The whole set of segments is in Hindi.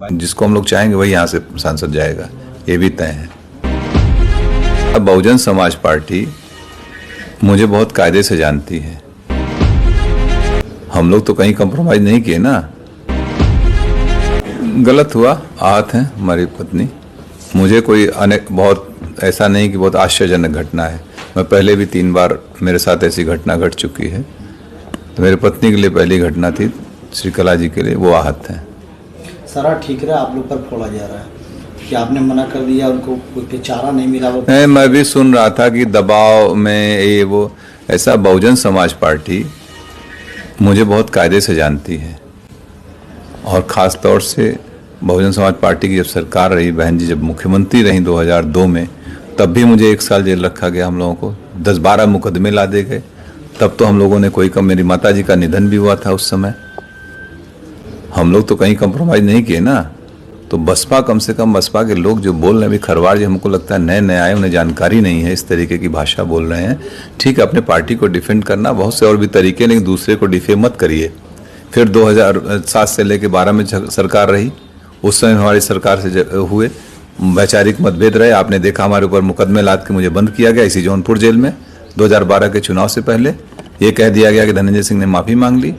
जिसको हम लोग चाहेंगे वही यहाँ से सांसद जाएगा, ये भी तय है। अब बहुजन समाज पार्टी मुझे बहुत कायदे से जानती है। हम लोग तो कहीं कंप्रोमाइज नहीं किए ना। गलत हुआ, आहत है हमारी पत्नी। मुझे कोई बहुत ऐसा नहीं कि बहुत आश्चर्यजनक घटना है। मैं पहले भी 3 बार मेरे साथ ऐसी घटना घट चुकी है। तो मेरे पत्नी के लिए पहली घटना थी, श्रीकला जी के लिए वो आहत है। सारा ठीक रहा, आप लोग पर फोड़ा जा रहा है कि आपने मना कर दिया, उनको कोई चारा नहीं मिला। मैं भी सुन रहा था कि दबाव में ये वो ऐसा। बहुजन समाज पार्टी मुझे बहुत कायदे से जानती है और ख़ास तौर से बहुजन समाज पार्टी की जब सरकार रही, बहन जी जब मुख्यमंत्री रही 2002 में, तब भी मुझे 1 साल जेल रखा गया। हम लोगों को 10-12 मुकदमे ला दे गए। तब तो हम लोगों ने कोई कम, मेरी माता जी का निधन भी हुआ था उस समय। हम लोग तो कहीं कंप्रोमाइज नहीं किए ना। तो बसपा, कम से कम बसपा के लोग जो बोल रहे हैं, अभी खरवार जी हमको लगता है नए नए आए, उन्हें जानकारी नहीं है, इस तरीके की भाषा बोल रहे हैं। ठीक है, अपने पार्टी को डिफेंड करना बहुत से और भी तरीके, लेकिन दूसरे को डिफेम मत करिए। फिर 2007 से लेकर 12 में सरकार रही, उस समय हमारी सरकार से हुए वैचारिक मतभेद रहे। आपने देखा हमारे ऊपर मुकदमे लाद के मुझे बंद किया गया इसी जौनपुर जेल में। 2012 के चुनाव से पहले ये कह दिया गया कि धनंजय सिंह ने माफ़ी मांग ली।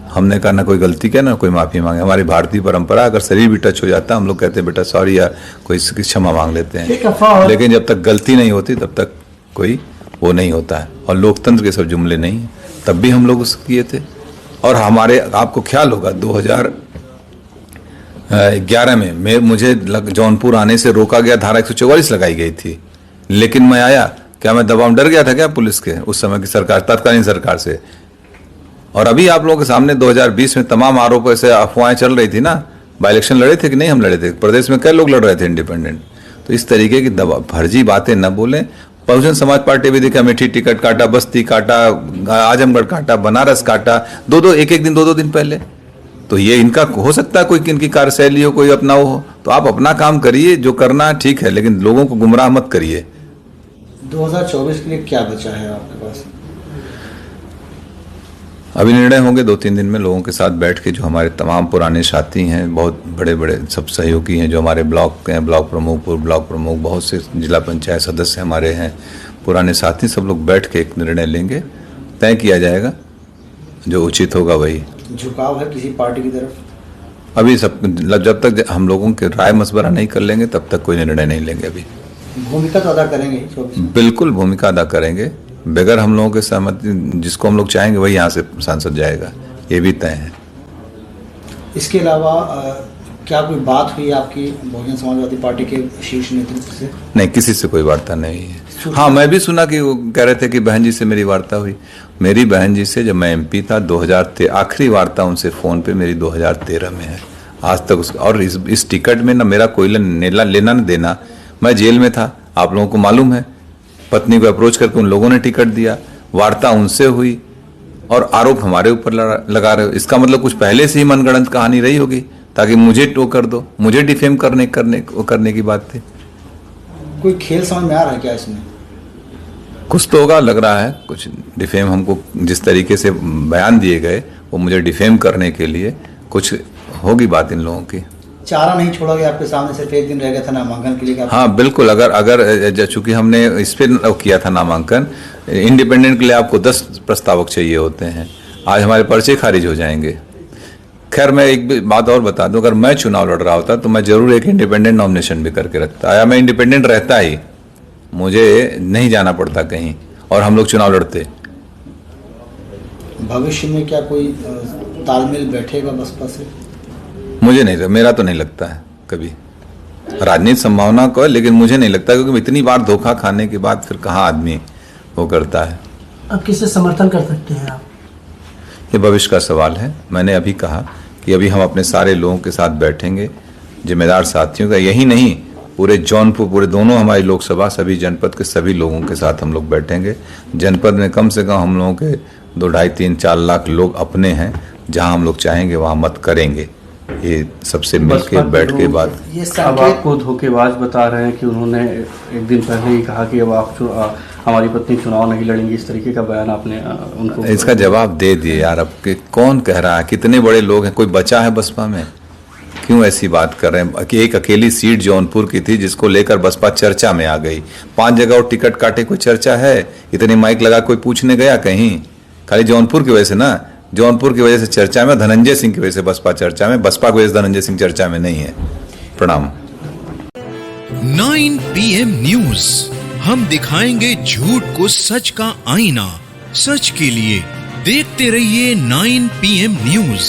हमने कहा ना कोई गलती किया ना कोई माफ़ी मांगे। हमारी भारतीय परंपरा, अगर शरीर भी टच हो जाता है हम लोग कहते हैं बेटा सॉरी, या कोई क्षमा मांग लेते हैं। लेकिन जब तक गलती नहीं होती तब तक कोई वो नहीं होता है। और लोकतंत्र के सब जुमले नहीं है। तब भी हम लोग उसको किए थे। और हमारे, आपको ख्याल होगा 2011 में मुझे जौनपुर आने से रोका गया, धारा 144 लगाई गई थी। लेकिन मैं आया, क्या मैं दबाव डर गया था क्या पुलिस के उस समय की सरकार, तत्कालीन सरकार से? और अभी आप लोगों के सामने 2020 में तमाम आरोपों से अफवाहें चल रही थी ना। बाई इलेक्शन लड़े थे कि नहीं? हम लड़े थे। प्रदेश में कई लोग लड़ रहे थे इंडिपेंडेंट। तो इस तरीके की फर्जी बातें न बोलें। बहुजन समाज पार्टी भी देखा, अमेठी टिकट काटा, बस्ती काटा, आजमगढ़ काटा, बनारस काटा, एक दिन 2 दिन पहले। तो ये इनका हो सकता है कोई इनकी कार्यशैली हो, कोई अपना हो। तो आप अपना काम करिए, जो करना ठीक है, लेकिन लोगों को गुमराह मत करिए। 2024 के लिए क्या बचा है आपके पास? अभी निर्णय होंगे 2-3 दिन में लोगों के साथ बैठ के। जो हमारे तमाम पुराने साथी हैं, बहुत बड़े बड़े सब सहयोगी हैं, जो हमारे ब्लॉक के हैं, ब्लॉक प्रमुख, पूर्व ब्लॉक प्रमुख, बहुत से जिला पंचायत सदस्य हमारे हैं, पुराने साथी, सब लोग बैठ के एक निर्णय लेंगे। तय किया जाएगा, जो उचित होगा वही। झुकाव है किसी पार्टी की तरफ? अभी सब, जब तक हम लोगों के राय मशवरा नहीं कर लेंगे तब तक कोई निर्णय नहीं लेंगे। अभी भूमिका तो अदा करेंगे? बिल्कुल भूमिका अदा करेंगे। बगैर हम लोगों के सहमति, जिसको हम लोग चाहेंगे वही यहाँ से सांसद जाएगा, ये भी तय है। इसके अलावा क्या कोई बात हुई आपकी बहुजन समाजवादी पार्टी के शीर्ष नेतृत्व से? नहीं, किसी से कोई वार्ता नहीं है। हाँ, मैं भी सुना कि वो कह रहे थे कि बहन जी से मेरी वार्ता हुई। मेरी बहन जी से जब मैं MP था 2013, आखिरी वार्ता उनसे फ़ोन पे मेरी 2013 में है। आज तक उसका, और इस टिकट में ना मेरा कोई लेना न देना। मैं जेल में था, आप लोगों को मालूम है। पत्नी को अप्रोच करके उन लोगों ने टिकट दिया, वार्ता उनसे हुई, और आरोप हमारे ऊपर लगा रहे हो। इसका मतलब कुछ पहले से ही मनगढ़ंत कहानी रही होगी ताकि मुझे टो कर दो, मुझे डिफेम करने की बात थी। कोई खेल समझ में आ रहा है क्या इसमें? कुछ तो होगा, लग रहा है कुछ डिफेम। हमको जिस तरीके से बयान दिए गए वो मुझे डिफेम करने के लिए कुछ होगी बात इन लोगों की। चारा नहीं छोड़ा गया आपके सामने, सिर्फ 1 दिन रह गया था नामांकन के लिए? हाँ बिल्कुल। अगर चूंकि हमने इस पर किया था नामांकन, इंडिपेंडेंट के लिए आपको 10 प्रस्तावक चाहिए होते हैं। आज हमारे पर्चे खारिज हो जाएंगे। खैर, मैं एक बात और बता दूं, अगर मैं चुनाव लड़ रहा होता तो मैं जरूर एक इंडिपेंडेंट नॉमिनेशन भी करके रखता। या मैं इंडिपेंडेंट रहता ही, मुझे नहीं जाना पड़ता कहीं, और हम लोग चुनाव लड़ते। भविष्य में क्या कोई तालमेल बैठेगा बसपा से? मुझे नहीं, मेरा तो नहीं लगता है कभी। राजनीतिक संभावना को, लेकिन मुझे नहीं लगता, क्योंकि इतनी बार धोखा खाने के बाद फिर कहाँ आदमी वो करता है। अब किससे समर्थन कर सकते हैं आप? ये भविष्य का सवाल है। मैंने अभी कहा कि अभी हम अपने सारे लोगों के साथ बैठेंगे, जिम्मेदार साथियों का, यही नहीं पूरे जौनपुर, पूरे दोनों हमारी लोकसभा, सभी जनपद के सभी लोगों के साथ हम लोग बैठेंगे। जनपद में कम से कम हम लोगों के 2, 2.5, 3, 4 लाख लोग अपने हैं। जहां हम लोग चाहेंगे वहां मत करेंगे। ये सबसे मिलकर बैठ के बात। अब आपको धोखेबाज बता रहे हैं कि उन्होंने 1 दिन पहले ही कहा कि अब आप हमारी पत्नी चुनाव नहीं लड़ेंगी, इस तरीके का बयान आपने उनको? इसका जवाब दे दिए यार। अब कौन कह रहा है? कितने बड़े लोग हैं? कोई बचा है बसपा में? क्यों ऐसी बात कर रहे हैं कि एक अकेली सीट जौनपुर की थी जिसको लेकर बसपा चर्चा में आ गई। 5 जगह और टिकट काटे कोई चर्चा है? इतने माइक लगा कोई पूछने गया कहीं? खाली जौनपुर की वजह से ना, जौनपुर की वजह से चर्चा में, धनंजय सिंह की वजह से बसपा चर्चा में, बसपा की वजह से धनंजय सिंह चर्चा में नहीं है। प्रणाम। 9 PM न्यूज, हम दिखाएंगे झूठ को सच का आईना। सच के लिए देखते रहिए 9 PM न्यूज।